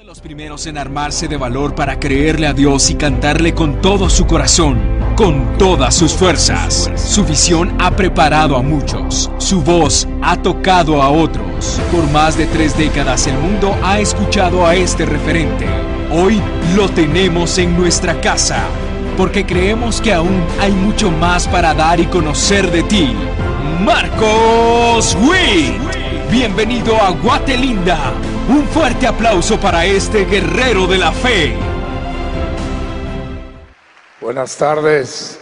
Los primeros en armarse de valor para creerle a Dios y cantarle con todo su corazón, con todas sus fuerzas. Su visión ha preparado a muchos, su voz ha tocado a otros. Por más de 3 décadas el mundo ha escuchado a este referente. Hoy lo tenemos en nuestra casa, porque creemos que aún hay mucho más para dar y conocer de ti. Marcos Witt, bienvenido a Guatelinda. Un fuerte aplauso para este guerrero de la fe. Buenas tardes.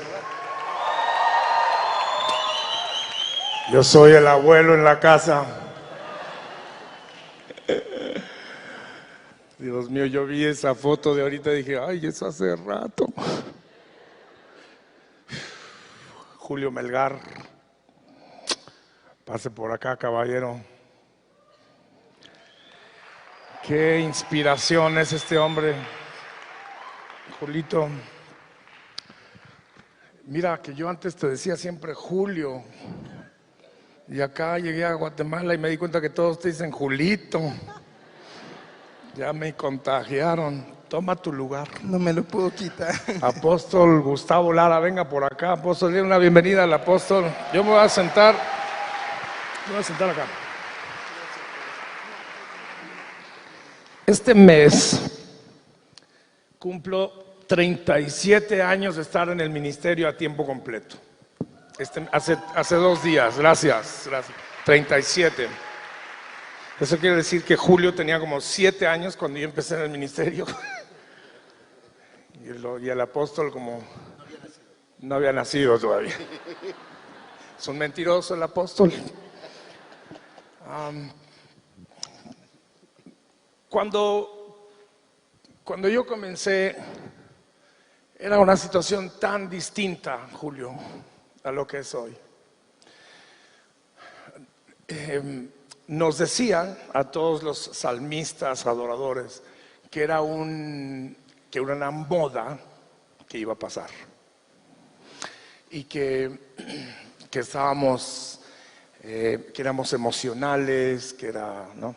Yo soy el abuelo en la casa. Dios mío, yo vi esa foto de ahorita y dije, ay, eso hace rato. Julio Melgar, pase por acá, caballero. Qué inspiración es este hombre, Julito. Mira que yo antes te decía siempre Julio, y acá llegué a Guatemala y me di cuenta que todos te dicen Julito. Ya me contagiaron. Toma tu lugar. No me lo puedo quitar. Apóstol Gustavo Lara, venga por acá. Apóstol, dile una bienvenida al apóstol. Yo me voy a sentar. Acá. Este mes cumplo 37 años de estar en el ministerio a tiempo completo. Hace 2 días, gracias. 37. Eso quiere decir que Julio tenía como 7 años cuando yo empecé en el ministerio. Y el apóstol como no había nacido todavía. Es un mentiroso el apóstol. Cuando yo comencé, era una situación tan distinta, Julio, a lo que es hoy. Nos decían a todos los salmistas, adoradores, que era una moda que iba a pasar. Y que estábamos, que éramos emocionales, ¿no?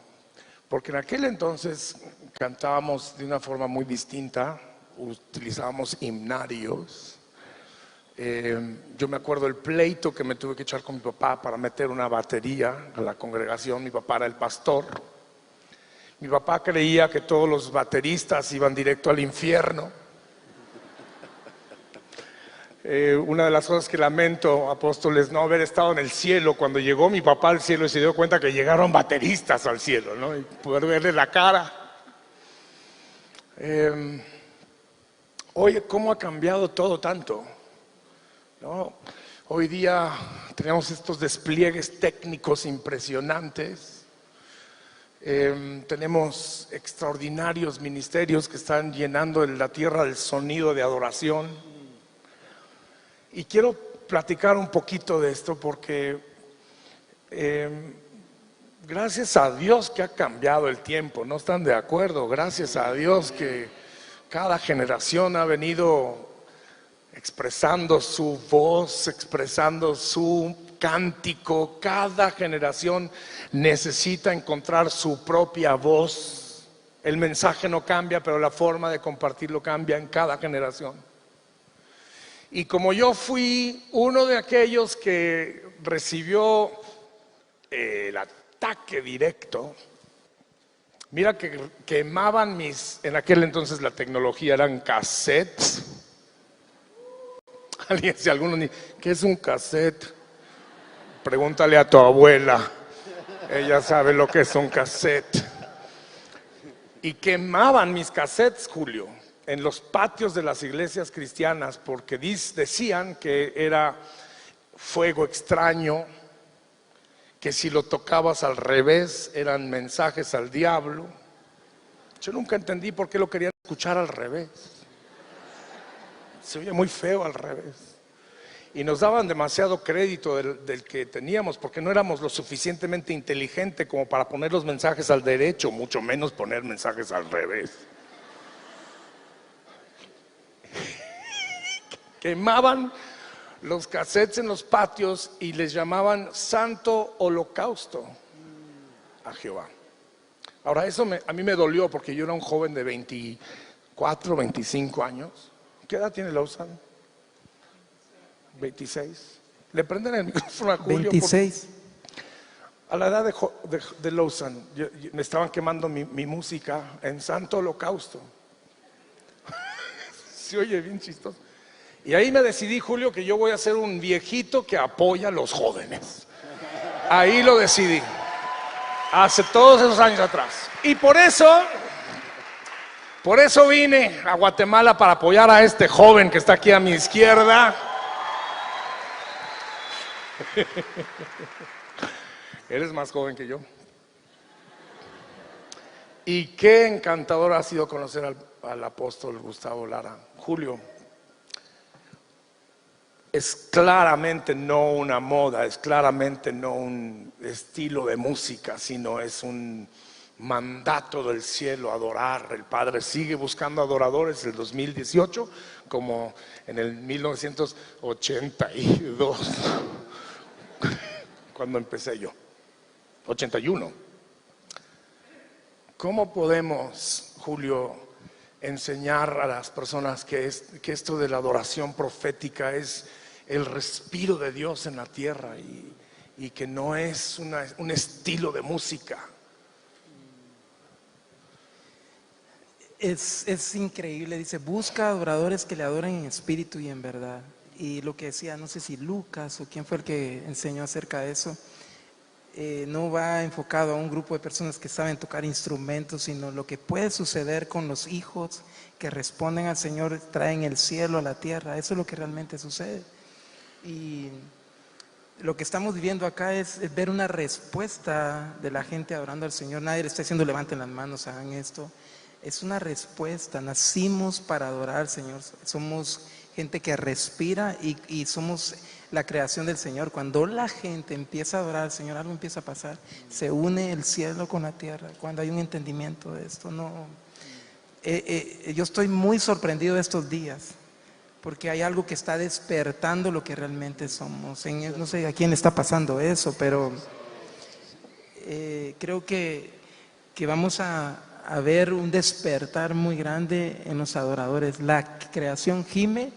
Porque en aquel entonces cantábamos de una forma muy distinta, utilizábamos himnarios. Yo me acuerdo el pleito que me tuve que echar con mi papá para meter una batería a la congregación. Mi papá era el pastor. Mi papá creía que todos los bateristas iban directo al infierno. Una de las cosas que lamento, apóstol, es no haber estado en el cielo cuando llegó mi papá al cielo y se dio cuenta que llegaron bateristas al cielo, ¿no? Y poder verle la cara. Oye, ¿cómo ha cambiado todo tanto? ¿No? Hoy día tenemos estos despliegues técnicos impresionantes. Tenemos extraordinarios ministerios que están llenando la tierra del sonido de adoración. Y quiero platicar un poquito de esto porque gracias a Dios que ha cambiado el tiempo, ¿no están de acuerdo? Gracias a Dios que cada generación ha venido expresando su voz, expresando su cántico. Cada generación necesita encontrar su propia voz. El mensaje no cambia, pero la forma de compartirlo cambia en cada generación. Y como yo fui uno de aquellos que recibió el ataque directo, mira que quemaban en aquel entonces la tecnología eran cassettes. Alguien, si alguno dice, ¿qué es un cassette? Pregúntale a tu abuela, ella sabe lo que es un cassette. Y quemaban mis cassettes, Julio, en los patios de las iglesias cristianas, porque decían que era fuego extraño, que si lo tocabas al revés eran mensajes al diablo. Yo nunca entendí por qué lo querían escuchar al revés. Se oye muy feo al revés. Y nos daban demasiado crédito del que teníamos, porque no éramos lo suficientemente inteligentes como para poner los mensajes al derecho, mucho menos poner mensajes al revés. Quemaban los cassettes en los patios y les llamaban Santo Holocausto a Jehová. Ahora, eso a mí me dolió porque yo era un joven de 24, 25 años. ¿Qué edad tiene Lawson? 26. Le prenden el micrófono a Julio. 26. A la edad de Lawson, me estaban quemando mi música en Santo Holocausto. Se oye bien chistoso. Y ahí me decidí, Julio, que yo voy a ser un viejito que apoya a los jóvenes. Ahí lo decidí. Hace todos esos años atrás. Y por eso vine a Guatemala para apoyar a este joven que está aquí a mi izquierda. Eres más joven que yo. Y qué encantador ha sido conocer al apóstol Gustavo Lara. Julio, es claramente no una moda, es claramente no un estilo de música, sino es un mandato del cielo, adorar. El Padre sigue buscando adoradores en el 2018 como en el 1982, cuando empecé yo, 81. ¿Cómo podemos, Julio, enseñar a las personas que esto de la adoración profética es el respiro de Dios en la tierra y que no es un estilo de música? Es increíble, dice, busca adoradores que le adoren en espíritu y en verdad. Y lo que decía, no sé si Lucas o quién fue el que enseñó acerca de eso, no va enfocado a un grupo de personas que saben tocar instrumentos, sino lo que puede suceder con los hijos que responden al Señor, traen el cielo a la tierra. Eso es lo que realmente sucede. Y lo que estamos viviendo acá es ver una respuesta de la gente adorando al Señor. Nadie le está diciendo levanten las manos, hagan esto. Es una respuesta. Nacimos para adorar al Señor. Somos gente que respira y somos la creación del Señor. Cuando la gente empieza a adorar al Señor, algo empieza a pasar. Se une el cielo con la tierra. Cuando hay un entendimiento de esto, yo estoy muy sorprendido de estos días, porque hay algo que está despertando lo que realmente somos. No sé a quién le está pasando eso, pero creo que vamos a ver un despertar muy grande en los adoradores. La creación gime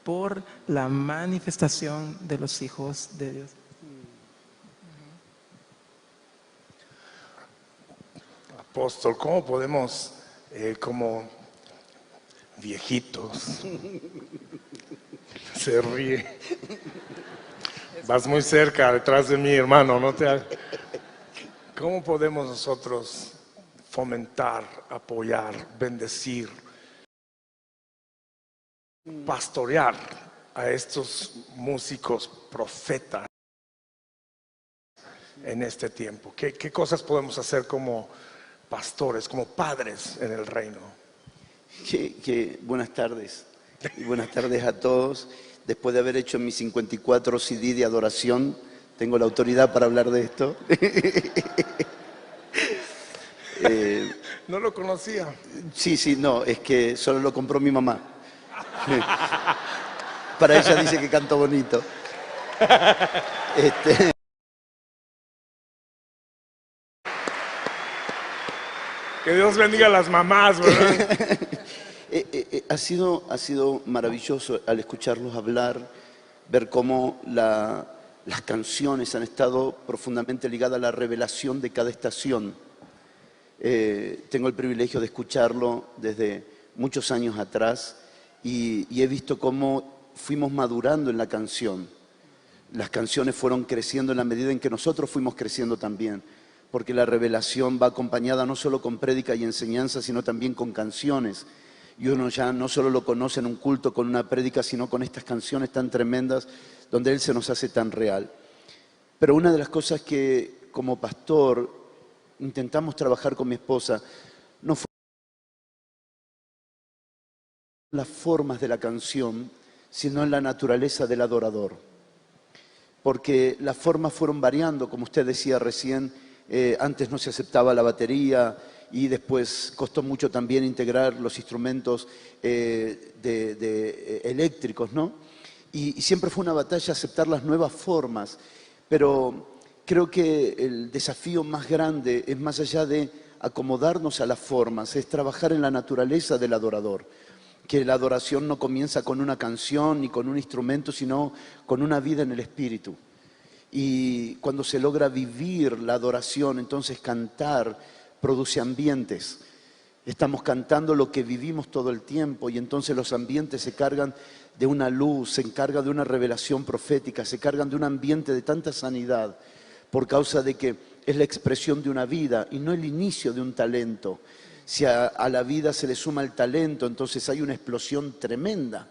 por la manifestación de los hijos de Dios. Apóstol, ¿cómo podemos, como viejitos, se ríe? Vas muy cerca detrás de mí, hermano, no te hagas. ¿Cómo podemos nosotros fomentar, apoyar, bendecir, pastorear a estos músicos profetas en este tiempo? ¿Qué cosas podemos hacer como pastores, como padres en el reino? Buenas tardes, y buenas tardes a todos. Después de haber hecho mis 54 CD de adoración, tengo la autoridad para hablar de esto. No lo conocía. Sí, no, es que solo lo compró mi mamá. Para ella dice que canto bonito. Que Dios bendiga a las mamás, ¿verdad? Ha sido maravilloso al escucharlos hablar, ver cómo las canciones han estado profundamente ligadas a la revelación de cada estación. Tengo el privilegio de escucharlo desde muchos años atrás y he visto cómo fuimos madurando en la canción. Las canciones fueron creciendo en la medida en que nosotros fuimos creciendo también, porque la revelación va acompañada no solo con prédica y enseñanza, sino también con canciones. Y uno ya no solo lo conoce en un culto con una prédica, sino con estas canciones tan tremendas donde Él se nos hace tan real. Pero una de las cosas que como pastor intentamos trabajar con mi esposa no fue las formas de la canción, sino en la naturaleza del adorador. Porque las formas fueron variando, como usted decía recién, antes no se aceptaba la batería y después costó mucho también integrar los instrumentos eléctricos, ¿no? Y siempre fue una batalla aceptar las nuevas formas, pero creo que el desafío más grande es más allá de acomodarnos a las formas, es trabajar en la naturaleza del adorador. Que la adoración no comienza con una canción ni con un instrumento, sino con una vida en el espíritu. Y cuando se logra vivir la adoración, entonces cantar produce ambientes. Estamos cantando lo que vivimos todo el tiempo y entonces los ambientes se cargan de una luz, se encargan de una revelación profética, se cargan de un ambiente de tanta sanidad por causa de que es la expresión de una vida y no el inicio de un talento. Si a la vida se le suma el talento, entonces hay una explosión tremenda,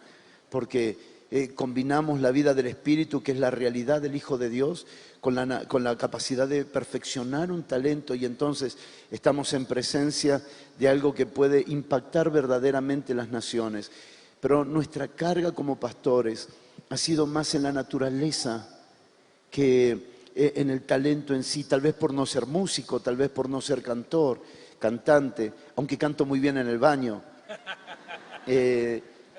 porque combinamos la vida del Espíritu, que es la realidad del Hijo de Dios, con la capacidad de perfeccionar un talento, y entonces estamos en presencia de algo que puede impactar verdaderamente las naciones. Pero nuestra carga como pastores ha sido más en la naturaleza que en el talento en sí, tal vez por no ser músico, tal vez por no ser cantante, aunque canto muy bien en el baño,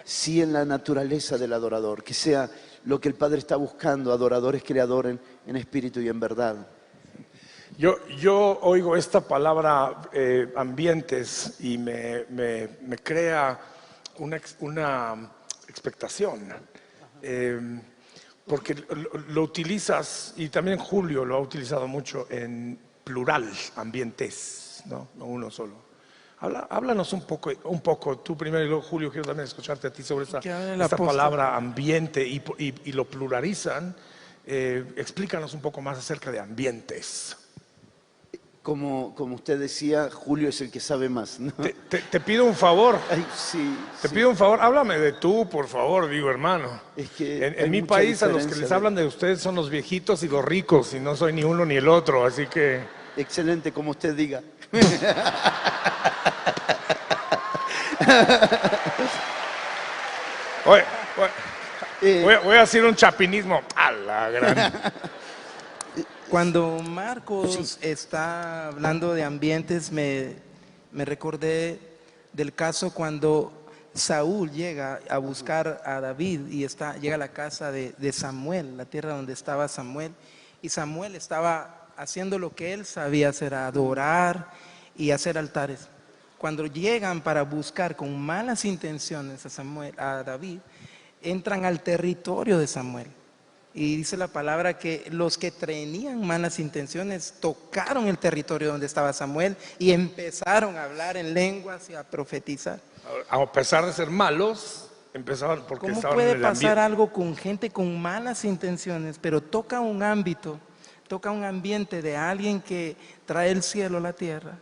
sí en la naturaleza del adorador, que sea lo que el Padre está buscando, adoradores que le adoren en espíritu y en verdad. Yo oigo esta palabra ambientes y me crea una expectación, porque lo utilizas, y también Julio lo ha utilizado mucho en plural, ambientes, no uno solo. Háblanos un poco, tú primero y luego Julio, quiero también escucharte a ti sobre esta palabra ambiente y lo pluralizan. Explícanos un poco más acerca de ambientes. Como usted decía, Julio es el que sabe más, ¿no? Te pido un favor. Ay, sí, te pido un favor, háblame de tú, por favor, digo hermano. Es que en mi país a los que les hablan de ustedes son los viejitos y los ricos, y no soy ni uno ni el otro, así que... Excelente, como usted diga. Voy a hacer un chapinismo. A la gran... Cuando Marcos está hablando de ambientes, me recordé del caso cuando Saúl llega a buscar a David y llega a la casa de Samuel, la tierra donde estaba Samuel, y Samuel estaba haciendo lo que él sabía hacer, adorar y hacer altares. Cuando llegan para buscar con malas intenciones a David, entran al territorio de Samuel. Y dice la palabra que los que tenían malas intenciones tocaron el territorio donde estaba Samuel y empezaron a hablar en lenguas y a profetizar. A pesar de ser malos, empezaron porque ¿Cómo estaban puede en el pasar ambiente? algo con gente con malas intenciones, pero toca un ámbito, toca un ambiente de alguien que trae el cielo a la tierra,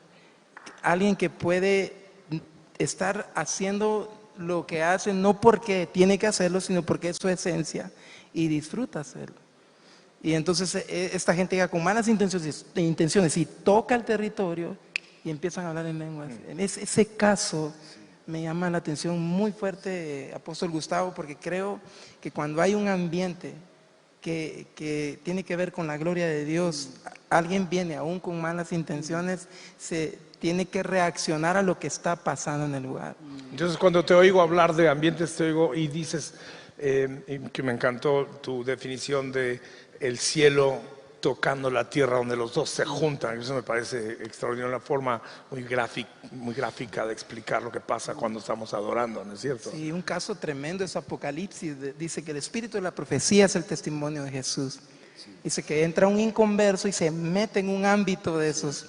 alguien que puede estar haciendo lo que hace no porque tiene que hacerlo, sino porque es su esencia y disfruta hacerlo? Y entonces esta gente llega con malas intenciones y toca el territorio y empiezan a hablar en lenguas. En ese caso me llama la atención muy fuerte, Apóstol Gustavo, porque creo que cuando hay un ambiente que tiene que ver con la gloria de Dios, alguien viene aún con malas intenciones, se tiene que reaccionar a lo que está pasando en el lugar. Entonces cuando te oigo hablar de ambientes, te oigo y dices que me encantó tu definición de el cielo tocando la tierra donde los dos se juntan. Eso me parece extraordinario, una forma muy gráfica de explicar lo que pasa cuando estamos adorando, ¿no es cierto? Sí, un caso tremendo es Apocalipsis, dice que el espíritu de la profecía es el testimonio de Jesús. Dice que entra un inconverso y se mete en un ámbito de esos,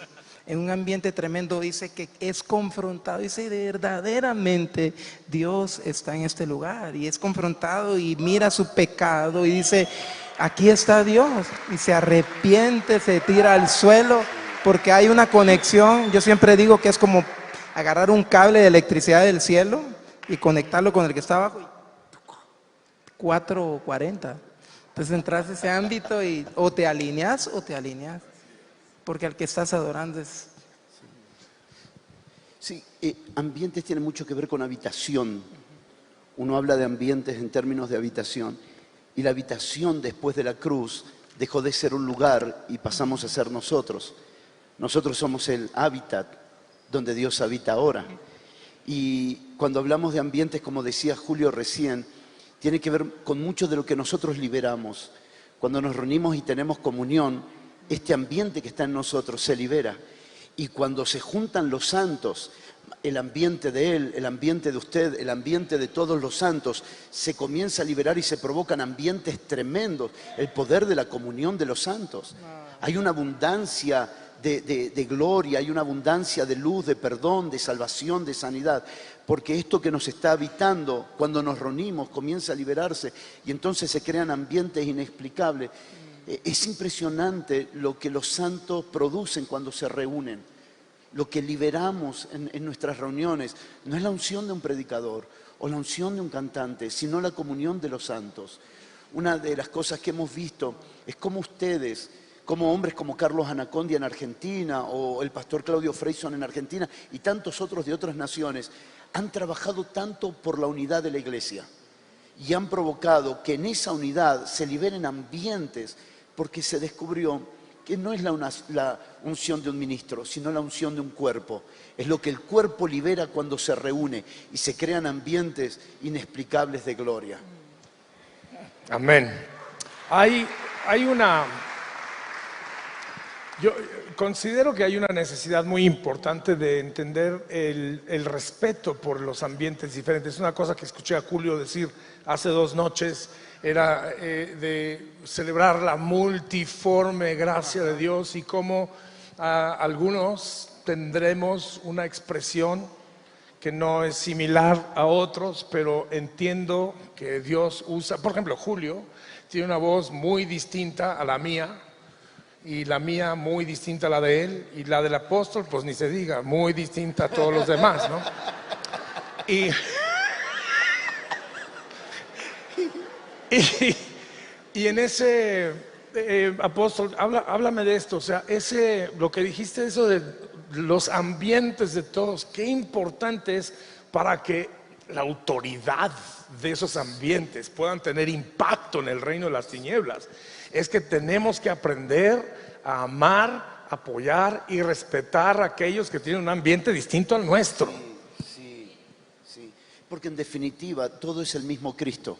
en un ambiente tremendo, dice que es confrontado, dice verdaderamente Dios está en este lugar, y es confrontado y mira su pecado y dice, aquí está Dios, y se arrepiente, se tira al suelo, porque hay una conexión. Yo siempre digo que es como agarrar un cable de electricidad del cielo y conectarlo con el que está abajo, y 440. Entonces entras a ese ámbito y o te alineas, porque al que estás adorando es... Sí, ambientes tiene mucho que ver con habitación. Uno habla de ambientes en términos de habitación. Y la habitación después de la cruz dejó de ser un lugar y pasamos a ser nosotros. Nosotros somos el hábitat donde Dios habita ahora. Y cuando hablamos de ambientes, como decía Julio recién, tiene que ver con mucho de lo que nosotros liberamos. Cuando nos reunimos y tenemos comunión, este ambiente que está en nosotros se libera. Y cuando se juntan los santos, el ambiente de él, el ambiente de usted, el ambiente de todos los santos, se comienza a liberar y se provocan ambientes tremendos, el poder de la comunión de los santos. Hay una abundancia de gloria, hay una abundancia de luz, de perdón, de salvación, de sanidad, porque esto que nos está habitando, cuando nos reunimos, comienza a liberarse y entonces se crean ambientes inexplicables. Es impresionante lo que los santos producen cuando se reúnen. Lo que liberamos en nuestras reuniones no es la unción de un predicador o la unción de un cantante, sino la comunión de los santos. Una de las cosas que hemos visto es cómo ustedes, como hombres como Carlos Anacondia en Argentina o el pastor Claudio Freyson en Argentina y tantos otros de otras naciones, han trabajado tanto por la unidad de la iglesia y han provocado que en esa unidad se liberen ambientes, porque se descubrió que no es la unción de un ministro, sino la unción de un cuerpo. Es lo que el cuerpo libera cuando se reúne y se crean ambientes inexplicables de gloria. Amén. Yo considero que hay una necesidad muy importante de entender el respeto por los ambientes diferentes. Una cosa que escuché a Julio decir hace 2 noches era de celebrar la multiforme gracia de Dios y cómo algunos tendremos una expresión que no es similar a otros, pero entiendo que Dios usa. Por ejemplo, Julio tiene una voz muy distinta a la mía, y la mía muy distinta a la de él, y la del apóstol, pues ni se diga, muy distinta a todos los demás, ¿no? Y en ese, apóstol, háblame de esto, o sea, lo que dijiste, eso de los ambientes de todos, qué importante es para que la autoridad de esos ambientes puedan tener impacto en el reino de las tinieblas. Es que tenemos que aprender a amar, apoyar y respetar a aquellos que tienen un ambiente distinto al nuestro. Sí, porque en definitiva todo es el mismo Cristo.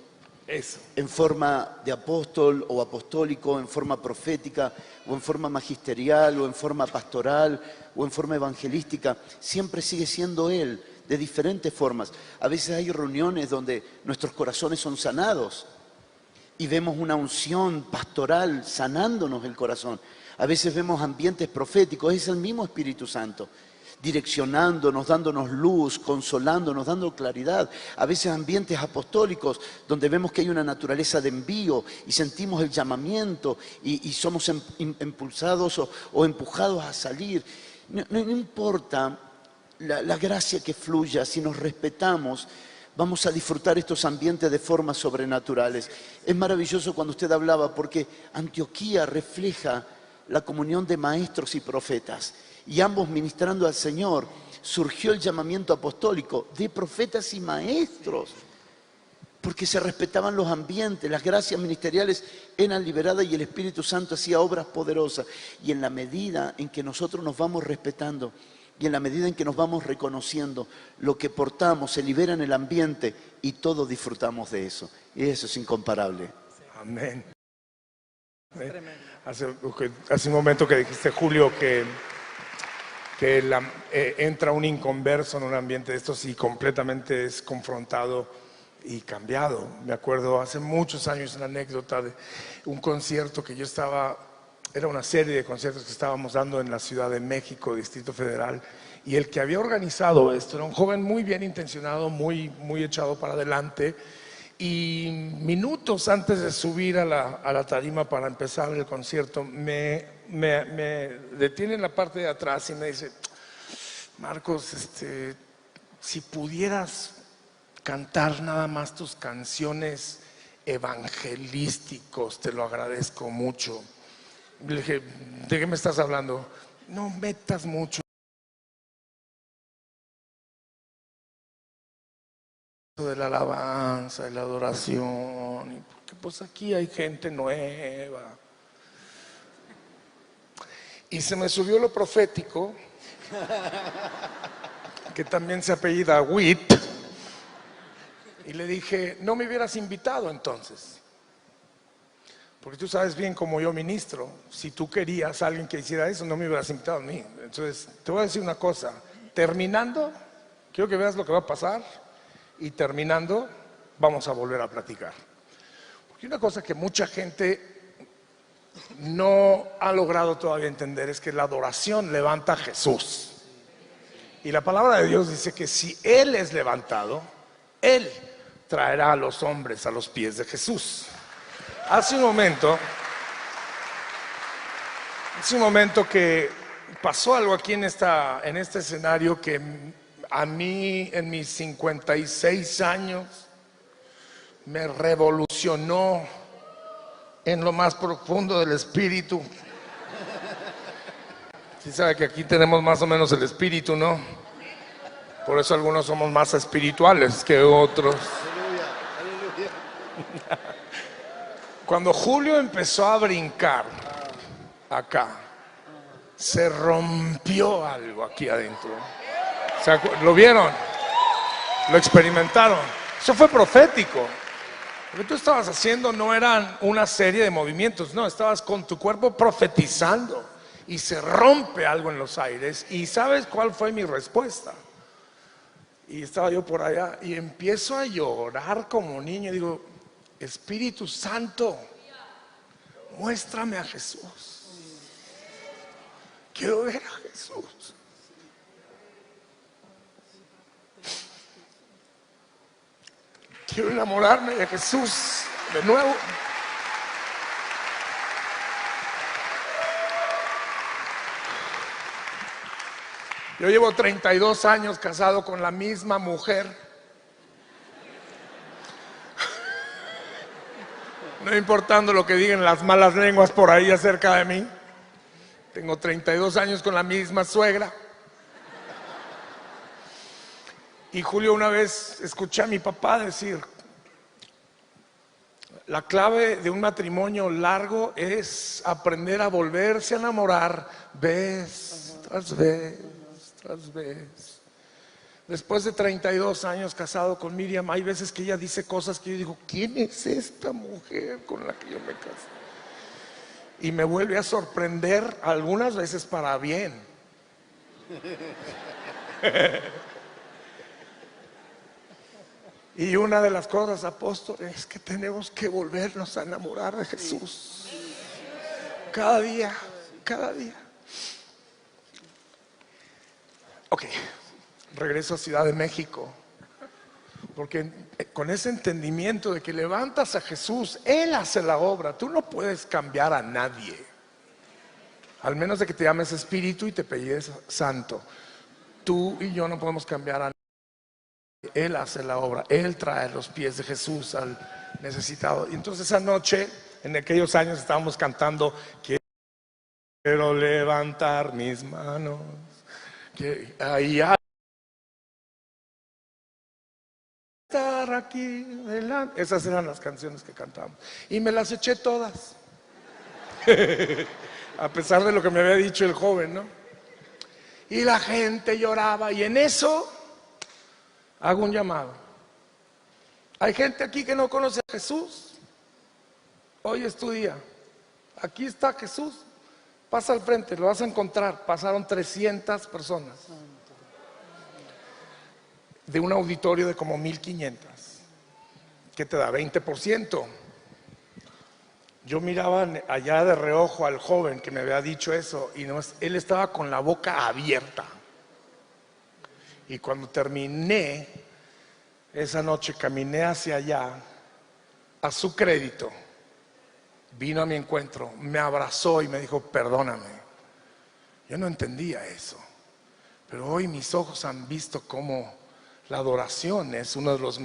Eso. En forma de apóstol o apostólico, en forma profética, o en forma magisterial, o en forma pastoral, o en forma evangelística, siempre sigue siendo Él, de diferentes formas. A veces hay reuniones donde nuestros corazones son sanados y vemos una unción pastoral sanándonos el corazón. A veces vemos ambientes proféticos, es el mismo Espíritu Santo, direccionándonos, dándonos luz, consolándonos, dando claridad. A veces ambientes apostólicos donde vemos que hay una naturaleza de envío y sentimos el llamamiento y somos impulsados o empujados a salir. No importa la gracia que fluya, si nos respetamos, vamos a disfrutar estos ambientes de formas sobrenaturales. Es maravilloso cuando usted hablaba, porque Antioquía refleja la comunión de maestros y profetas. Y ambos ministrando al Señor, surgió el llamamiento apostólico de profetas y maestros, porque se respetaban los ambientes, las gracias ministeriales eran liberadas y el Espíritu Santo hacía obras poderosas. Y en la medida en que nosotros nos vamos respetando y en la medida en que nos vamos reconociendo, lo que portamos se libera en el ambiente y todos disfrutamos de eso. Y eso es incomparable. Amén. Hace un momento que dijiste, Julio, que entra un inconverso en un ambiente de estos y completamente es confrontado y cambiado. Me acuerdo hace muchos años una anécdota de un concierto que yo estaba, era una serie de conciertos que estábamos dando en la Ciudad de México, Distrito Federal, y el que había organizado esto era un joven muy bien intencionado, muy echado para adelante, y minutos antes de subir a la tarima para empezar el concierto, me detiene en la parte de atrás y me dice: Marcos, si pudieras cantar nada más tus canciones evangelísticos, te lo agradezco mucho. Le dije: ¿de qué me estás hablando? No metas mucho de la alabanza, de la adoración, porque pues aquí hay gente nueva. Y se me subió lo profético, que también se apellida Witt, y le dije: no me hubieras invitado entonces, Porque tú sabes bien cómo yo ministro. Si tú querías a alguien que hiciera eso, no me hubieras invitado a mí. Entonces, te voy a decir una cosa. Terminando, quiero que veas lo que va a pasar. Y terminando, vamos a volver a platicar. Porque una cosa que mucha gente no ha logrado todavía entender es que la adoración levanta a Jesús. Y la palabra de Dios dice que si Él es levantado, Él traerá a los hombres a los pies de Jesús. Hace un momento que pasó algo aquí en este escenario que a mí en mis 56 años me revolucionó en lo más profundo del espíritu. Sí sabe que aquí tenemos más o menos el espíritu, ¿no? Por eso algunos somos más espirituales que otros. Cuando Julio empezó a brincar acá, se rompió algo aquí adentro. ¿Lo vieron? ¿Lo experimentaron? Eso fue profético. Lo que tú estabas haciendo no eran una serie de movimientos, no, estabas con tu cuerpo profetizando y se rompe algo en los aires. ¿Y sabes cuál fue mi respuesta? Y estaba yo por allá y empiezo a llorar como niño y digo, Espíritu Santo, muéstrame a Jesús. Quiero ver a Jesús. Quiero enamorarme de Jesús de nuevo. Yo llevo 32 años casado con la misma mujer. No importando lo que digan las malas lenguas por ahí acerca de mí. Tengo 32 años con la misma suegra. Y Julio, una vez escuché a mi papá decir, la clave de un matrimonio largo es aprender a volverse a enamorar vez tras vez tras vez. Después de 32 años casado con Miriam, hay veces que ella dice cosas que yo digo, ¿quién es esta mujer con la que yo me casé? Y me vuelve a sorprender, algunas veces para bien. Y una de las cosas, apóstol, es que tenemos que volvernos a enamorar de Jesús. Cada día, cada día. Ok, regreso a Ciudad de México. Porque con ese entendimiento de que levantas a Jesús, Él hace la obra. Tú no puedes cambiar a nadie. Al menos de que te llames Espíritu y te apellides Santo. Tú y yo no podemos cambiar a nadie. Él hace la obra, Él trae los pies de Jesús al necesitado. Y entonces esa noche, en aquellos años estábamos cantando, quiero levantar mis manos, que ahí hay estar aquí delante. Esas eran las canciones que cantábamos. Y me las eché todas. A pesar de lo que me había dicho el joven, ¿no? Y la gente lloraba y en eso hago un llamado. Hay gente aquí que no conoce a Jesús. Hoy es tu día. Aquí está Jesús. Pasa al frente, lo vas a encontrar. Pasaron 300 personas de un auditorio de como 1500. ¿Qué te da? 20%. Yo miraba allá de reojo al joven que me había dicho eso y él estaba con la boca abierta. Y cuando terminé esa noche, caminé hacia allá, a su crédito, vino a mi encuentro, me abrazó y me dijo, perdóname. Yo no entendía eso, pero hoy mis ojos han visto cómo la adoración es una de las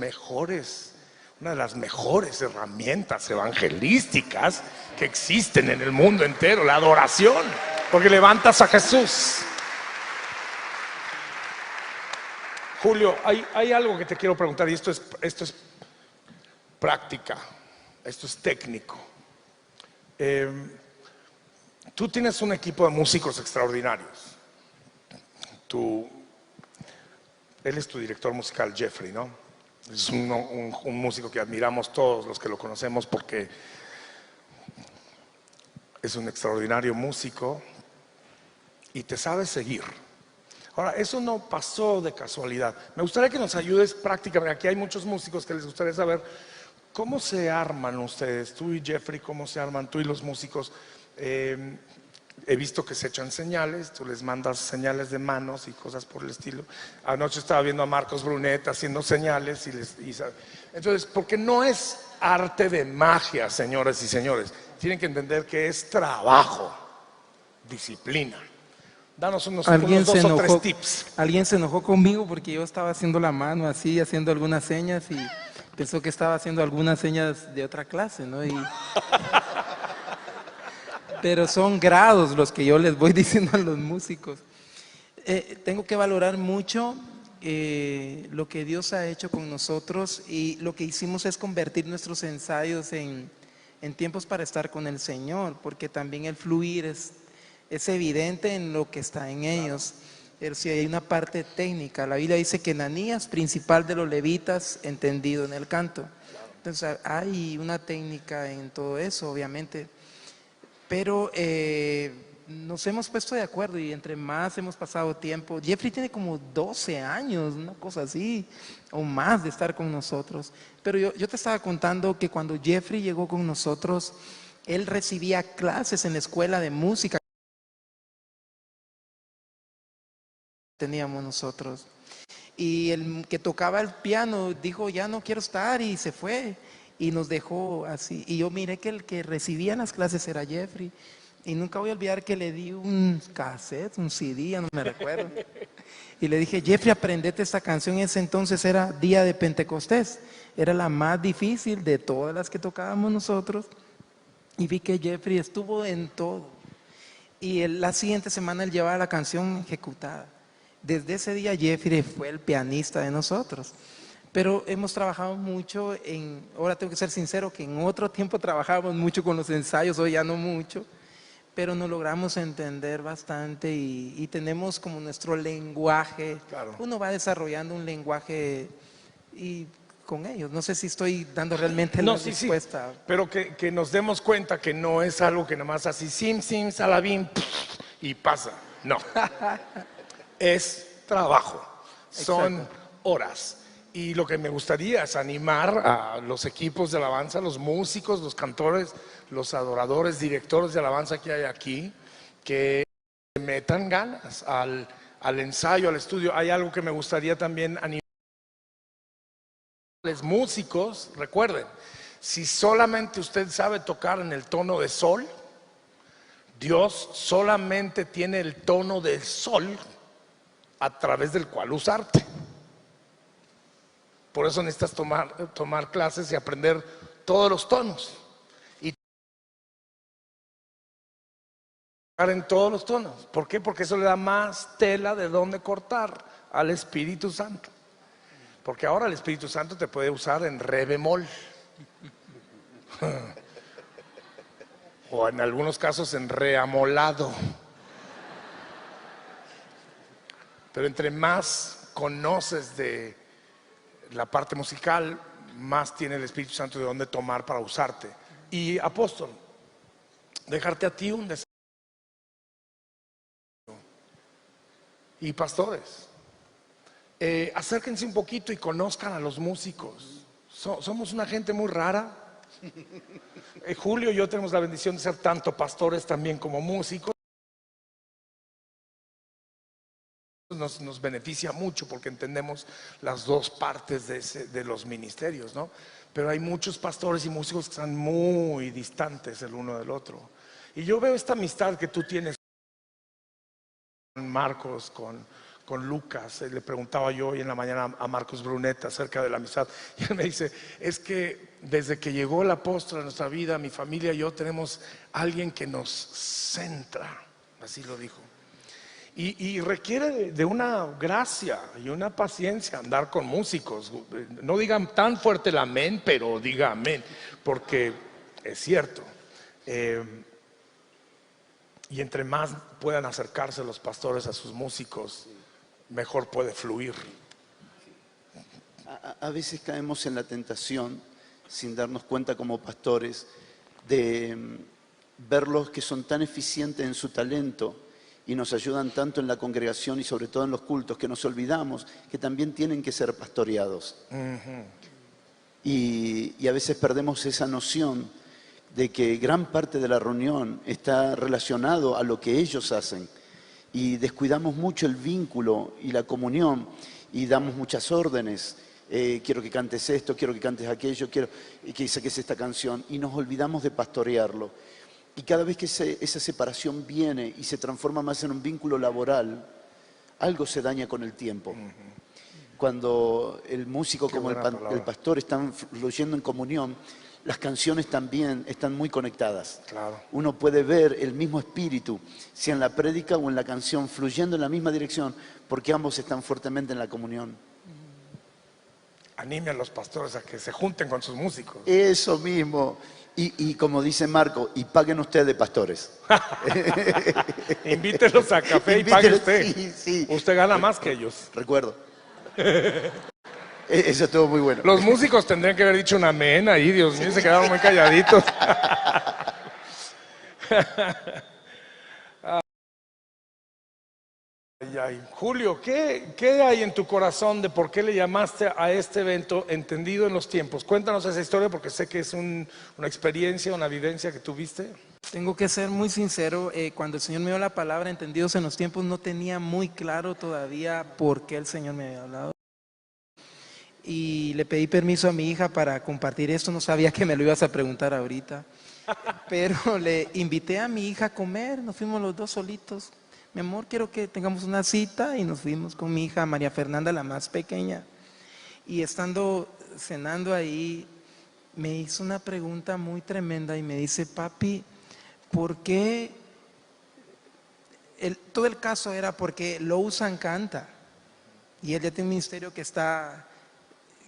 mejores herramientas evangelísticas que existen en el mundo entero, la adoración, porque levantas a Jesús. Julio, hay algo que te quiero preguntar y esto es práctica, esto es técnico. Tú tienes un equipo de músicos extraordinarios. Él es tu director musical, Jeffrey, ¿no? Es un músico que admiramos todos los que lo conocemos porque es un extraordinario músico y te sabe seguir. Ahora, eso no pasó de casualidad. Me gustaría que nos ayudes prácticamente. Aquí hay muchos músicos que les gustaría saber cómo se arman ustedes, tú y Jeffrey, cómo se arman, tú y los músicos. He visto que se echan señales, tú les mandas señales de manos y cosas por el estilo. Anoche estaba viendo a Marcos Brunet haciendo señales entonces, porque no es arte de magia, señoras y señores. Tienen que entender que es trabajo, disciplina. Danos unos dos o tres tips. Alguien se enojó conmigo porque yo estaba haciendo la mano así, haciendo algunas señas y pensó que estaba haciendo algunas señas de otra clase, ¿no? Pero son grados los que yo les voy diciendo a los músicos. Tengo que valorar mucho lo que Dios ha hecho con nosotros, y lo que hicimos es convertir nuestros ensayos en tiempos para estar con el Señor, porque también el fluir es evidente en lo que está en ellos. Pero si hay una parte técnica, la Biblia dice que Ananías, principal de los levitas, entendido en el canto. Entonces hay una técnica en todo eso, obviamente. Pero nos hemos puesto de acuerdo y entre más hemos pasado tiempo. Jeffrey tiene como 12 años, una cosa así, o más, de estar con nosotros. Pero yo te estaba contando que cuando Jeffrey llegó con nosotros, él recibía clases en la escuela de música que teníamos nosotros. Y el que tocaba el piano dijo, ya no quiero estar, y se fue. Y nos dejó así. Y yo miré que el que recibía las clases era Jeffrey. Y nunca voy a olvidar que le di un cassette, un CD, ya no me recuerdo. Y le dije, Jeffrey, aprendete esta canción. En ese entonces era Día de Pentecostés. Era la más difícil de todas las que tocábamos nosotros. Y vi que Jeffrey estuvo en todo. Y la siguiente semana él llevaba la canción ejecutada. Desde ese día Jeffrey fue el pianista de nosotros. Pero hemos trabajado mucho ahora tengo que ser sincero, que en otro tiempo trabajábamos mucho con los ensayos, hoy ya no mucho, pero nos logramos entender bastante y tenemos como nuestro lenguaje. Claro. Uno va desarrollando un lenguaje y con ellos. No sé si estoy dando realmente la respuesta. Sí. Pero que nos demos cuenta que no es algo que nomás así, sim, salabim, y pasa. No. Es trabajo. Son Exacto. horas. Y lo que me gustaría es animar a los equipos de alabanza, los músicos, los cantores, los adoradores, directores de alabanza que hay aquí, que metan ganas al ensayo, al estudio. Hay algo que me gustaría también animar a los músicos. Recuerden, si solamente usted sabe tocar en el tono de sol, Dios solamente tiene el tono del sol a través del cual usarte. Por eso necesitas tomar clases y aprender todos los tonos. Y tocar en todos los tonos. ¿Por qué? Porque eso le da más tela de dónde cortar al Espíritu Santo. Porque ahora el Espíritu Santo te puede usar en re bemol. O en algunos casos en re amolado. Pero entre más conoces de la parte musical, más tiene el Espíritu Santo de dónde tomar para usarte. Y apóstol, dejarte a ti un desafío. Y pastores, acérquense un poquito y conozcan a los músicos. Somos una gente muy rara. Julio y yo tenemos la bendición de ser tanto pastores también como músicos. Nos beneficia mucho porque entendemos las dos partes de los ministerios, ¿no? Pero hay muchos pastores y músicos que están muy distantes el uno del otro. Y yo veo esta amistad que tú tienes con Marcos, con Lucas. Le preguntaba yo hoy en la mañana a Marcos Brunet acerca de la amistad, y él me dice, es que desde que llegó el apóstol a nuestra vida, mi familia y yo tenemos alguien que nos centra, así lo dijo. Y requiere de una gracia y una paciencia andar con músicos. No digan tan fuerte el amén, pero diga amén, porque es cierto. Y entre más puedan acercarse los pastores a sus músicos, mejor puede fluir. A veces caemos en la tentación, sin darnos cuenta como pastores, de verlos que son tan eficientes en su talento y nos ayudan tanto en la congregación y sobre todo en los cultos, que nos olvidamos que también tienen que ser pastoreados. Y a veces perdemos esa noción de que gran parte de la reunión está relacionado a lo que ellos hacen. Y descuidamos mucho el vínculo y la comunión y damos muchas órdenes. Quiero que cantes esto, quiero que cantes aquello, quiero que saques esta canción. Y nos olvidamos de pastorearlo. Y cada vez que esa separación viene y se transforma más en un vínculo laboral, algo se daña con el tiempo. Cuando el músico como el pastor están fluyendo en comunión, las canciones también están muy conectadas. Claro. Uno puede ver el mismo espíritu, si en la prédica o en la canción, fluyendo en la misma dirección, porque ambos están fuertemente en la comunión. Anime a los pastores a que se junten con sus músicos. Eso mismo. Y como dice Marco, y paguen ustedes, pastores. Invítelos a café y pague usted. Sí, sí. Usted gana más que ellos. Recuerdo. Eso estuvo muy bueno. Los músicos tendrían que haber dicho un amén ahí, Dios mío, se quedaron muy calladitos. Ay, Julio, ¿qué hay en tu corazón de por qué le llamaste a este evento Entendido en los Tiempos? Cuéntanos esa historia porque sé que es una experiencia, una vivencia que tuviste. Tengo que ser muy sincero, cuando el Señor me dio la palabra Entendidos en los Tiempos, no tenía muy claro todavía por qué el Señor me había hablado. Y le pedí permiso a mi hija para compartir esto, no sabía que me lo ibas a preguntar ahorita. Pero le invité a mi hija a comer, nos fuimos los dos solitos. Mi amor, quiero que tengamos una cita, y nos fuimos con mi hija María Fernanda, la más pequeña. Y estando cenando ahí, me hizo una pregunta muy tremenda y me dice: papi, ¿por qué? Todo el caso era porque Lousan canta y él ya tiene un ministerio que está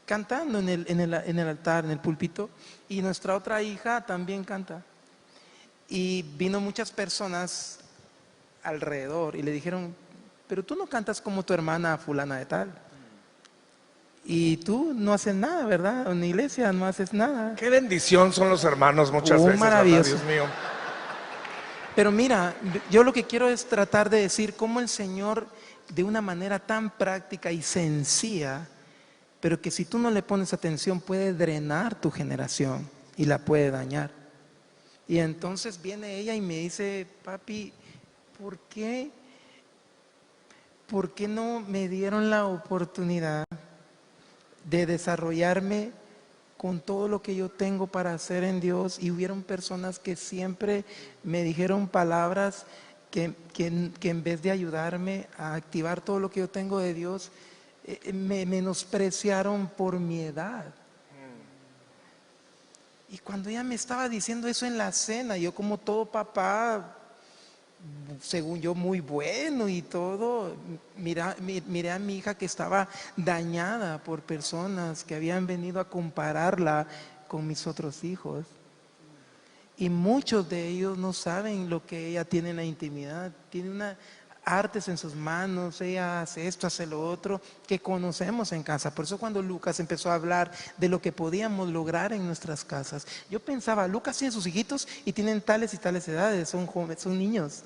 cantando en el altar, en el púlpito, y nuestra otra hija también canta. Y vino muchas personas alrededor y le dijeron: pero tú no cantas como tu hermana fulana de tal, y tú no haces nada, ¿verdad? En la iglesia no haces nada. Qué bendición son los hermanos muchas veces, maravilloso. ¿verdad? Dios mío. Pero mira, yo lo que quiero es tratar de decir cómo el Señor, de una manera tan práctica y sencilla, pero que si tú no le pones atención puede drenar tu generación y la puede dañar. Y entonces viene ella y me dice: papi, ¿por qué no me dieron la oportunidad de desarrollarme con todo lo que yo tengo para hacer en Dios? Y hubieron personas que siempre me dijeron palabras que en vez de ayudarme a activar todo lo que yo tengo de Dios, me menospreciaron por mi edad. Y cuando ella me estaba diciendo eso en la cena, yo como todo papá, según yo muy bueno y todo, miré a mi hija que estaba dañada por personas que habían venido a compararla con mis otros hijos. Y muchos de ellos no saben lo que ella tiene en la intimidad. Tiene una artes en sus manos, ella hace esto, hace lo otro, que conocemos en casa. Por eso cuando Lucas empezó a hablar de lo que podíamos lograr en nuestras casas, yo pensaba: Lucas tiene sus hijitos y tienen tales y tales edades, son jóvenes, son niños.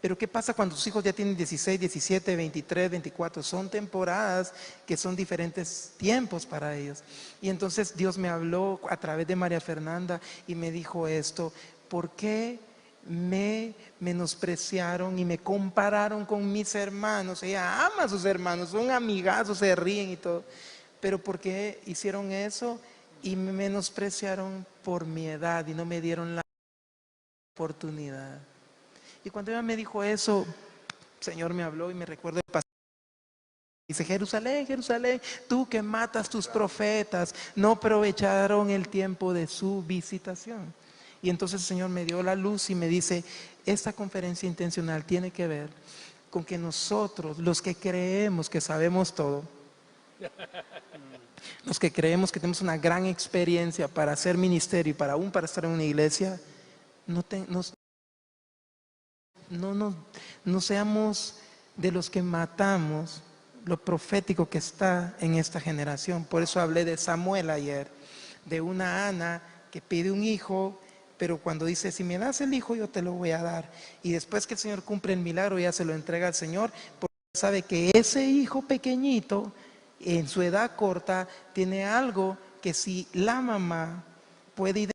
Pero ¿qué pasa cuando sus hijos ya tienen 16, 17, 23, 24? Son temporadas que son diferentes tiempos para ellos. Y entonces Dios me habló a través de María Fernanda y me dijo esto: ¿por qué me menospreciaron y me compararon con mis hermanos? Ella ama a sus hermanos, son amigazos, se ríen y todo. Pero ¿por qué hicieron eso? Y me menospreciaron por mi edad y no me dieron la oportunidad. Y cuando ella me dijo eso, el Señor me habló y me recuerdo el pasaje. Dice: Jerusalén, Jerusalén, tú que matas tus profetas, no aprovecharon el tiempo de su visitación. Y entonces el Señor me dio la luz y me dice: esta conferencia intencional tiene que ver con que nosotros, los que creemos que sabemos todo, los que creemos que tenemos una gran experiencia para hacer ministerio y para estar en una iglesia, no seamos de los que matamos lo profético que está en esta generación. Por eso hablé de Samuel ayer, de una Ana que pide un hijo, pero cuando dice, si me das el hijo, yo te lo voy a dar. Y después que el Señor cumple el milagro, ya se lo entrega al Señor, porque sabe que ese hijo pequeñito, en su edad corta, tiene algo que si la mamá puede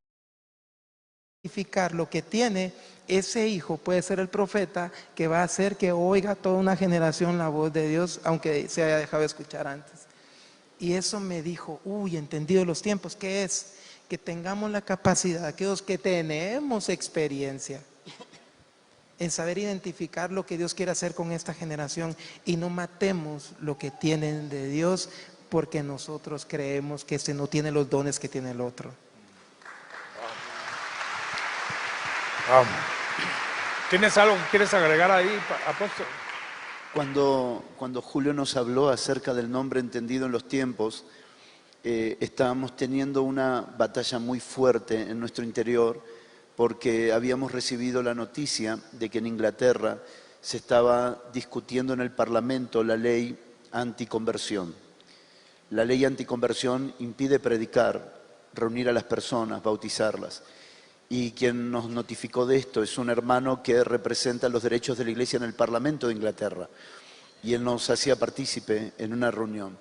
identificar lo que tiene, ese hijo puede ser el profeta que va a hacer que oiga toda una generación la voz de Dios, aunque se haya dejado escuchar antes. Y eso me dijo, uy, entendido los tiempos, ¿qué es? Que tengamos la capacidad, aquellos que tenemos experiencia, en saber identificar lo que Dios quiere hacer con esta generación y no matemos lo que tienen de Dios porque nosotros creemos que este no tiene los dones que tiene el otro. ¿Tienes algo que quieres agregar ahí, apóstol? Cuando Julio nos habló acerca del nombre entendido en los tiempos, estábamos teniendo una batalla muy fuerte en nuestro interior porque habíamos recibido la noticia de que en Inglaterra se estaba discutiendo en el Parlamento la ley anticonversión. La ley anticonversión impide predicar, reunir a las personas, bautizarlas. Y quien nos notificó de esto es un hermano que representa los derechos de la Iglesia en el Parlamento de Inglaterra. Y él nos hacía partícipe en una reunión.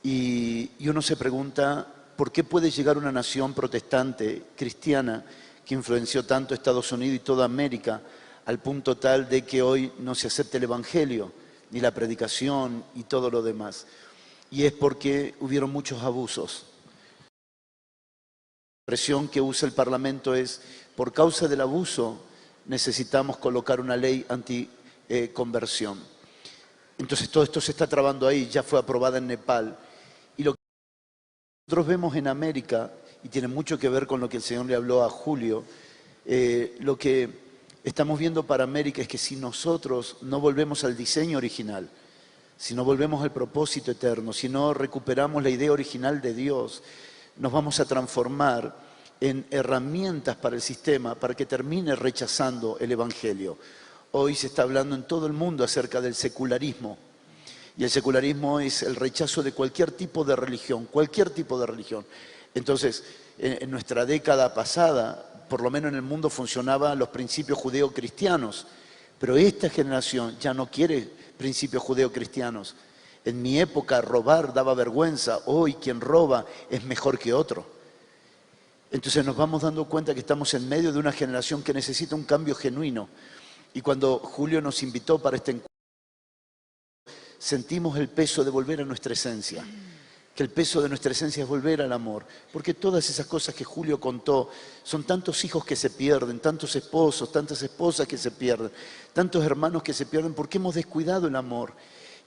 Y uno se pregunta, ¿por qué puede llegar una nación protestante, cristiana, que influenció tanto Estados Unidos y toda América, al punto tal de que hoy no se acepte el Evangelio, ni la predicación y todo lo demás? Y es porque hubieron muchos abusos. La expresión que usa el Parlamento es, por causa del abuso, necesitamos colocar una ley anticonversión. Entonces todo esto se está trabando ahí, ya fue aprobada en Nepal. Y lo que nosotros vemos en América, y tiene mucho que ver con lo que el Señor le habló a Julio, lo que estamos viendo para América es que si nosotros no volvemos al diseño original, si no volvemos al propósito eterno, si no recuperamos la idea original de Dios, nos vamos a transformar en herramientas para el sistema, para que termine rechazando el Evangelio. Hoy se está hablando en todo el mundo acerca del secularismo. Y el secularismo es el rechazo de cualquier tipo de religión, cualquier tipo de religión. Entonces, en nuestra década pasada, por lo menos en el mundo funcionaban los principios judeo-cristianos, pero esta generación ya no quiere principios judeo-cristianos. En mi época robar daba vergüenza, hoy quien roba es mejor que otro. Entonces nos vamos dando cuenta que estamos en medio de una generación que necesita un cambio genuino. Y cuando Julio nos invitó para este encuentro, sentimos el peso de volver a nuestra esencia. Que el peso de nuestra esencia es volver al amor. Porque todas esas cosas que Julio contó, son tantos hijos que se pierden, tantos esposos, tantas esposas que se pierden, tantos hermanos que se pierden porque hemos descuidado el amor.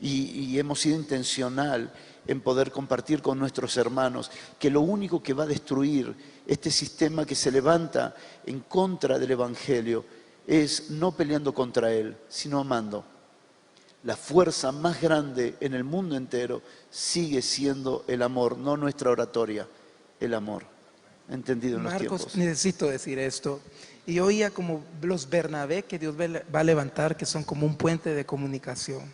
Y hemos sido intencional en poder compartir con nuestros hermanos que lo único que va a destruir este sistema que se levanta en contra del Evangelio es no peleando contra él, sino amando. La fuerza más grande en el mundo entero sigue siendo el amor, no nuestra oratoria, el amor. ¿Entendido en los tiempos? Marcos, necesito decir esto. Y oía como los Bernabé que Dios va a levantar, que son como un puente de comunicación,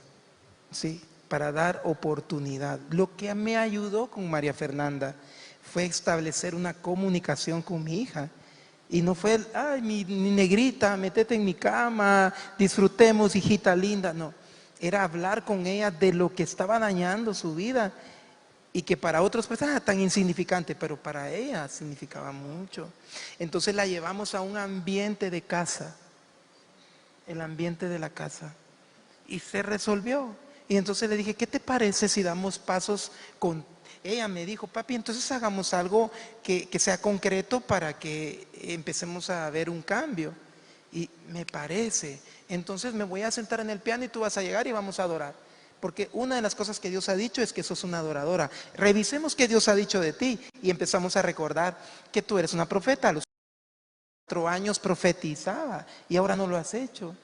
¿sí? Para dar oportunidad. Lo que me ayudó con María Fernanda fue establecer una comunicación con mi hija. Y no fue, ay, mi negrita, métete en mi cama, disfrutemos, hijita linda. No, era hablar con ella de lo que estaba dañando su vida y que para otros pues tan insignificante, pero para ella significaba mucho. Entonces la llevamos a un ambiente de casa, el ambiente de la casa, y se resolvió. Y entonces le dije, ¿qué te parece si damos pasos con... Ella me dijo, papi, entonces hagamos algo que sea concreto para que empecemos a ver un cambio. Y me parece. Entonces me voy a sentar en el piano y tú vas a llegar y vamos a adorar. Porque una de las cosas que Dios ha dicho es que sos una adoradora. Revisemos qué Dios ha dicho de ti y empezamos a recordar que tú eres una profeta. A los 4 años profetizaba y ahora no lo has hecho.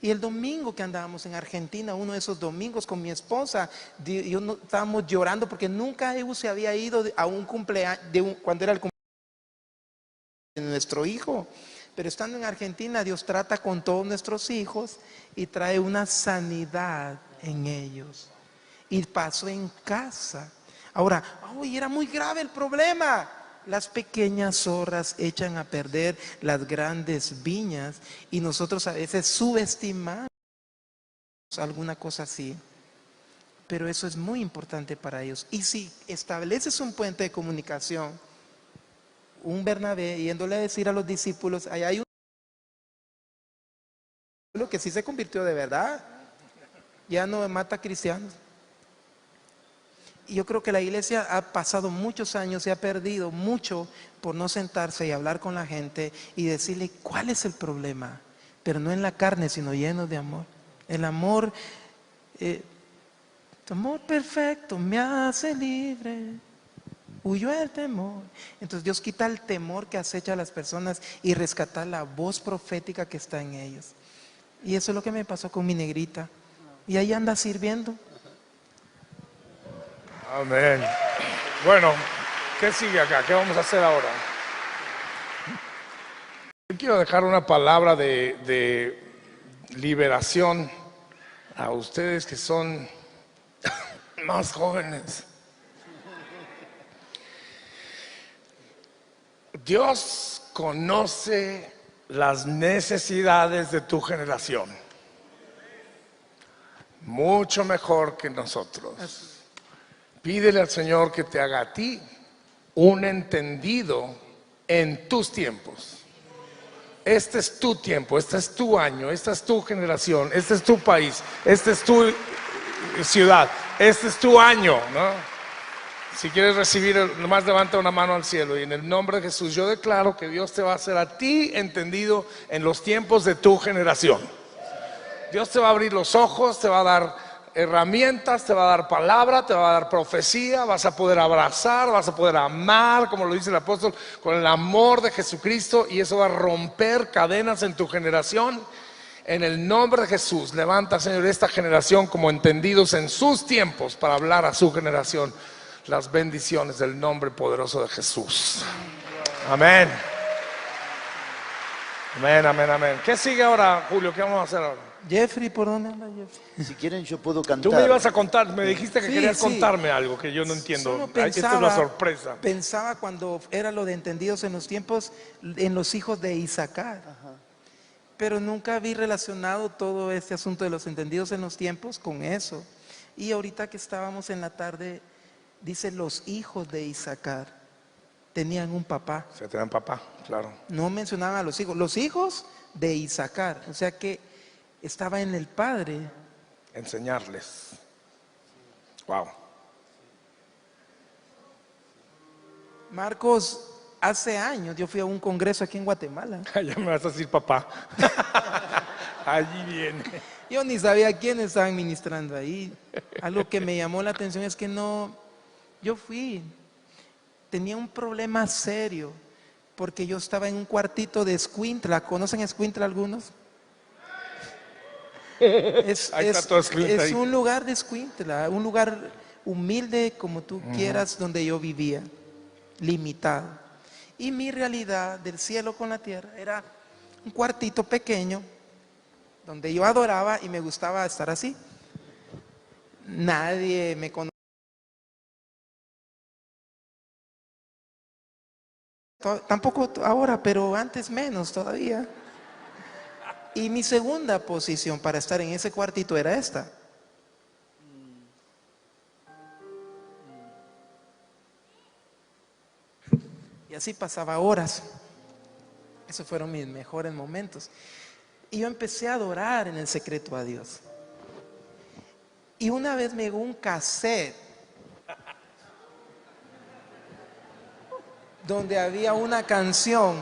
Y el domingo que andábamos en Argentina, uno de esos domingos con mi esposa, estábamos llorando porque nunca Ebu se había ido a un cumpleaños, cuando era el cumpleaños de nuestro hijo. Pero estando en Argentina, Dios trata con todos nuestros hijos y trae una sanidad en ellos. Y pasó en casa. Ahora, era muy grave el problema. Las pequeñas zorras echan a perder las grandes viñas y nosotros a veces subestimamos alguna cosa así. Pero eso es muy importante para ellos. Y si estableces un puente de comunicación, un Bernabé yéndole a decir a los discípulos, ahí hay un que sí se convirtió de verdad, ya no mata cristianos. Y yo creo que la iglesia ha pasado muchos años y ha perdido mucho por no sentarse y hablar con la gente y decirle cuál es el problema, pero no en la carne, sino lleno de amor. El amor, tu amor perfecto me hace libre, huyó el temor. Entonces Dios quita el temor que acecha a las personas y rescata la voz profética que está en ellos. Y eso es lo que me pasó con mi negrita. Y ahí anda sirviendo. Amén. Bueno, ¿qué sigue acá? ¿Qué vamos a hacer ahora? Yo quiero dejar una palabra de liberación a ustedes que son más jóvenes. Dios conoce las necesidades de tu generación mucho mejor que nosotros. Pídele al Señor que te haga a ti un entendido en tus tiempos. Este es tu tiempo, este es tu año, esta es tu generación, este es tu país, esta es tu ciudad, este es tu año, ¿no? Si quieres recibir, nomás levanta una mano al cielo y en el nombre de Jesús yo declaro que Dios te va a hacer a ti entendido en los tiempos de tu generación. Dios te va a abrir los ojos, te va a dar herramientas, te va a dar palabra, te va a dar profecía, vas a poder abrazar, vas a poder amar, como lo dice el apóstol, con el amor de Jesucristo, y eso va a romper cadenas en tu generación. En el nombre de Jesús, levanta, Señor, esta generación como entendidos en sus tiempos para hablar a su generación las bendiciones del nombre poderoso de Jesús. Amén. Amén, amén, amén. ¿Qué sigue ahora, Julio? ¿Qué vamos a hacer ahora? Jeffrey, ¿por dónde anda Jeffrey? Si quieren yo puedo cantar. Tú me ibas a contar, me dijiste que Sí, querías sí. contarme algo que yo no entiendo. Solo Esta es una sorpresa. Pensaba cuando era lo de entendidos en los tiempos, en los hijos de Isaacar. Pero nunca vi relacionado todo este asunto de los entendidos en los tiempos con eso. Y ahorita que estábamos en la tarde, dice los hijos de Isaacar tenían un papá. Se tenían papá, claro. No mencionaban a los hijos de Isaacar. O sea que estaba en el padre. Enseñarles. Wow. Marcos, hace años yo fui a un congreso aquí en Guatemala. Ya me vas a decir papá. Allí viene. Yo ni sabía quién estaban ministrando ahí. Algo que me llamó la atención es que no, yo fui, tenía un problema serio, porque yo estaba en un cuartito de Escuintla. ¿Conocen Escuintla algunos? Es un lugar de Escuintla, un lugar humilde como tú quieras, donde yo vivía, limitado. Y mi realidad del cielo con la tierra era un cuartito pequeño donde yo adoraba y me gustaba estar así. Nadie me conocía. Tampoco ahora, pero antes menos todavía. Y mi segunda posición para estar en ese cuartito era esta. Y así pasaba horas. Esos fueron mis mejores momentos. Y yo empecé a adorar en el secreto a Dios. Y una vez me llegó un cassette donde había una canción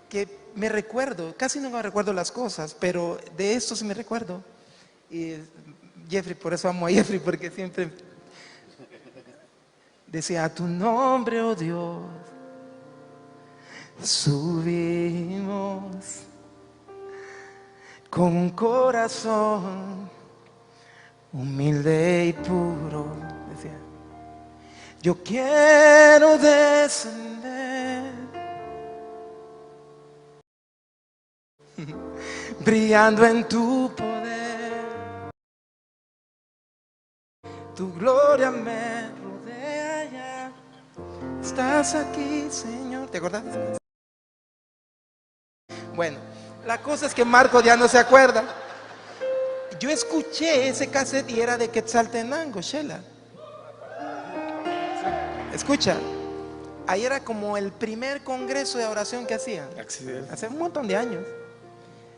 que me recuerdo, casi no me recuerdo las cosas, pero de esto sí me recuerdo. Y Jeffrey, por eso amo a Jeffrey, porque siempre decía: a tu nombre, oh Dios, subimos con un corazón humilde y puro. Decía: yo quiero descender brillando en tu poder, tu gloria me rodea ya. estás aquí, Señor. ¿Te acuerdas? Bueno, la cosa es que Marcos ya no se acuerda. Yo escuché ese cassette y era de Quetzaltenango, Shela. Escucha, ahí era como el primer congreso de oración que hacían. Hace un montón de años.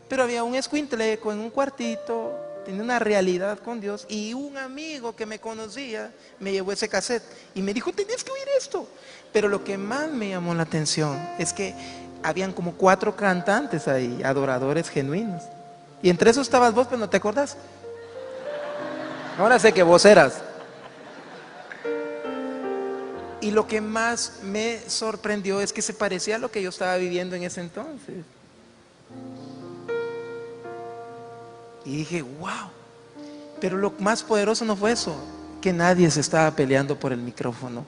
Pero había un escuintleco en un cuartito, tenía una realidad con Dios, y un amigo que me conocía me llevó ese cassette y me dijo, tenías que oír esto. Pero lo que más me llamó la atención es que habían como 4 cantantes ahí, adoradores genuinos. Y entre esos estabas vos, pero no te acordás. Ahora sé que vos eras. Y lo que más me sorprendió es que se parecía a lo que yo estaba viviendo en ese entonces. Y dije, wow. Pero lo más poderoso no fue eso, que nadie se estaba peleando por el micrófono.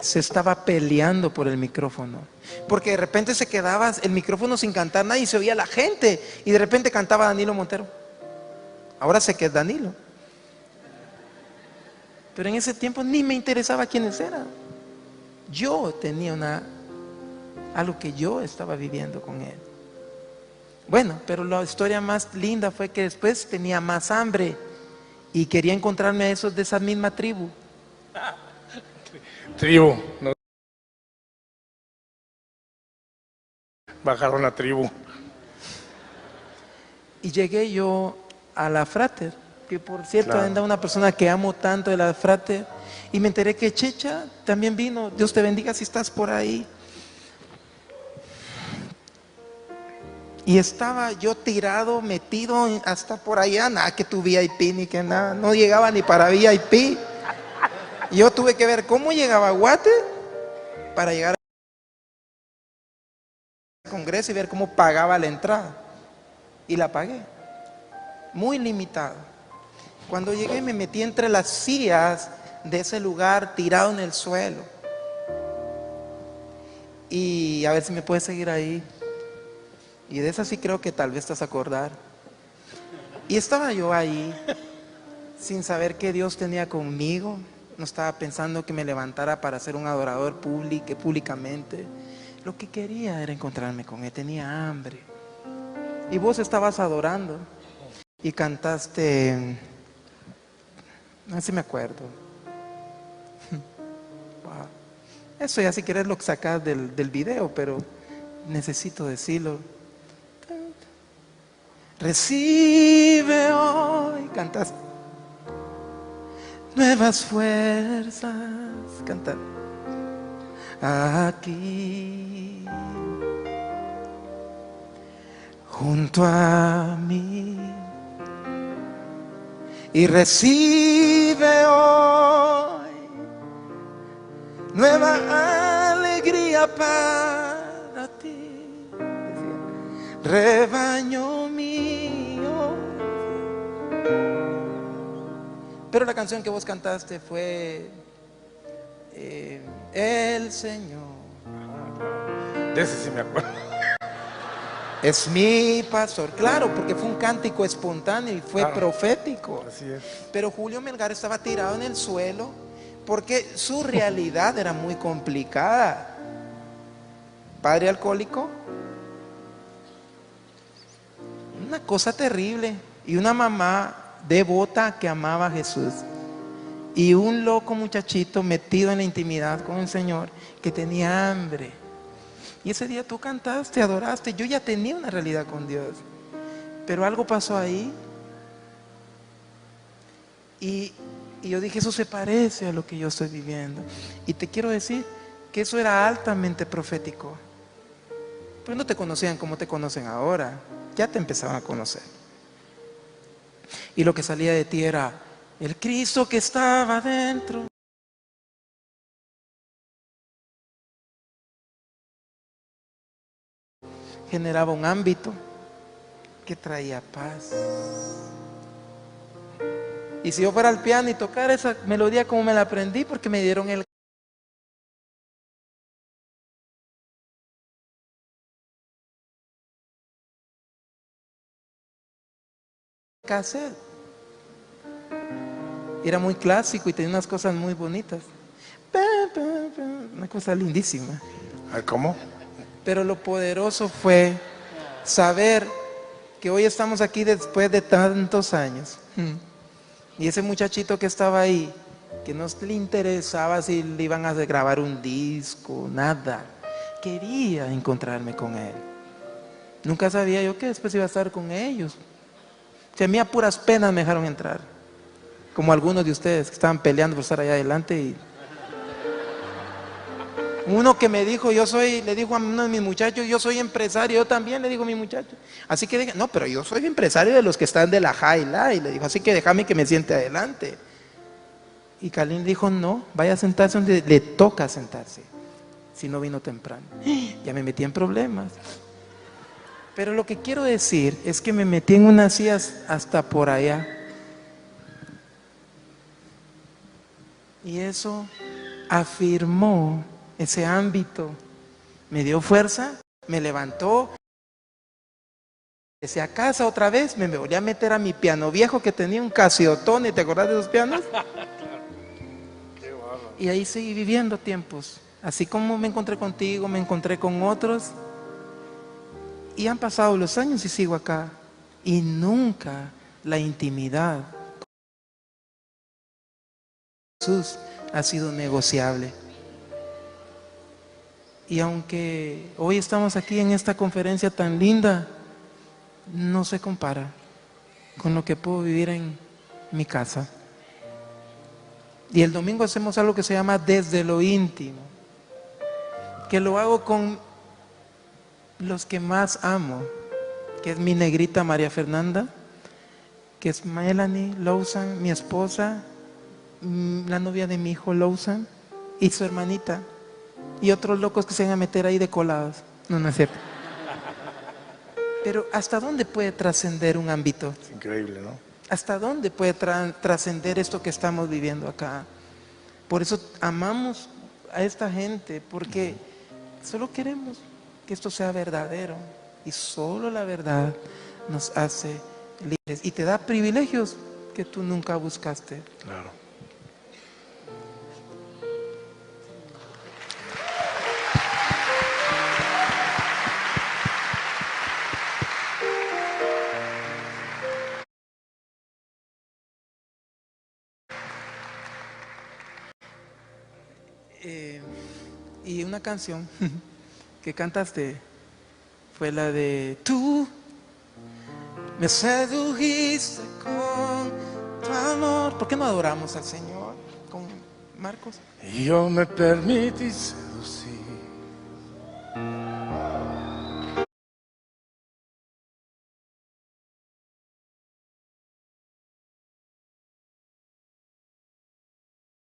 Se estaba peleando por el micrófono. Porque de repente se quedaba el micrófono sin cantar nada y se oía la gente. Y de repente cantaba Danilo Montero. Ahora sé que es Danilo. Pero en ese tiempo ni me interesaba quiénes eran. Yo tenía algo que yo estaba viviendo con él. Bueno, pero la historia más linda fue que después tenía más hambre y quería encontrarme a esos de esa misma tribu. Tribu. No. Bajaron la tribu. Y llegué yo a la Frater, que por cierto Claro. anda una persona que amo tanto de la Frater, y me enteré que Checha también vino. Dios te bendiga si estás por ahí. Y estaba yo tirado, metido hasta por allá, nada que tu VIP ni que nada, no llegaba ni para VIP. Y yo tuve que ver cómo llegaba a Guate para llegar al Congreso y ver cómo pagaba la entrada. Y la pagué, muy limitada. Cuando llegué me metí entre las sillas de ese lugar, tirado en el suelo. Y a ver si me puedes seguir ahí. Y de esa sí creo que tal vez te vas a acordar. Y estaba yo ahí, sin saber que Dios tenía conmigo. No estaba pensando que me levantara para ser un adorador públicamente. Lo que quería era encontrarme con Él, tenía hambre. Y vos estabas adorando y cantaste, no sé si me acuerdo. Wow. Eso ya si quieres lo sacas del video, pero necesito decirlo. Recibe hoy, cantas nuevas fuerzas, canta aquí junto a mí y recibe hoy nueva alegría para ti, rebaño mío. Pero la canción que vos cantaste fue El Señor De ese sí me acuerdo. es mi pastor. Claro, porque fue un cántico espontáneo y fue Claro. profético. Así es. Pero Julio Melgar estaba tirado en el suelo porque su realidad era muy complicada. Padre alcohólico, una cosa terrible, y una mamá devota que amaba a Jesús, y un loco muchachito metido en la intimidad con el Señor que tenía hambre. Y ese día tú cantaste, adoraste. Yo ya tenía una realidad con Dios, pero algo pasó ahí y yo dije, eso se parece a lo que yo estoy viviendo. Y te quiero decir que eso era altamente profético. Pues no te conocían como te conocen ahora, ya te empezaban a conocer. Y lo que salía de ti era el Cristo que estaba dentro. Generaba un ámbito que traía paz. Y si yo fuera al piano y tocar esa melodía como me la aprendí, porque me dieron el cassette. Era muy clásico y tenía unas cosas muy bonitas. una cosa lindísima. ¿Cómo? Pero lo poderoso fue saber que hoy estamos aquí después de tantos años. Y ese muchachito que estaba ahí, que no le interesaba si le iban a grabar un disco, nada. Quería encontrarme con él. Nunca sabía yo que después iba a estar con ellos. Si a mí a puras penas me dejaron entrar. Como algunos de ustedes que estaban peleando por estar allá adelante. Y uno que me dijo, le dijo a uno de mis muchachos, yo soy empresario, yo también, le digo a mi muchacho. Así que dije, no, pero yo soy empresario de los que están de la High Life, le dijo, así que déjame que me siente adelante. Y Kalin dijo, no, vaya a sentarse donde le toca sentarse, si no vino temprano. Ya me metí en problemas. Pero lo que quiero decir es que me metí en unas sillas hasta por allá. Y eso afirmó ese ámbito, me dio fuerza, me levantó. Desde a casa otra vez, me volví a meter a mi piano viejo que tenía un Casiotone, ¿te acordás de esos pianos? Y ahí seguí viviendo tiempos. Así como me encontré contigo, me encontré con otros. Y han pasado los años y sigo acá. Y nunca la intimidad con Jesús ha sido negociable. Y aunque hoy estamos aquí en esta conferencia tan linda, no se compara con lo que puedo vivir en mi casa. Y el domingo hacemos algo que se llama desde lo íntimo, que lo hago con los que más amo, que es mi negrita María Fernanda, que es Melanie Lawson, mi esposa, la novia de mi hijo Lawson, y su hermanita, y otros locos que se van a meter ahí de colados. No, no es cierto. Pero ¿hasta dónde puede trascender un ámbito? Es increíble, ¿no? ¿Hasta dónde puede trascender esto que estamos viviendo acá? Por eso amamos a esta gente, porque solo queremos que esto sea verdadero. Y solo la verdad nos hace libres. Y te da privilegios que tú nunca buscaste. Claro. Y una canción que cantaste fue la de Tú me sedujiste con tu amor. ¿Por qué no adoramos al Señor con Marcos? Y yo me permití seducir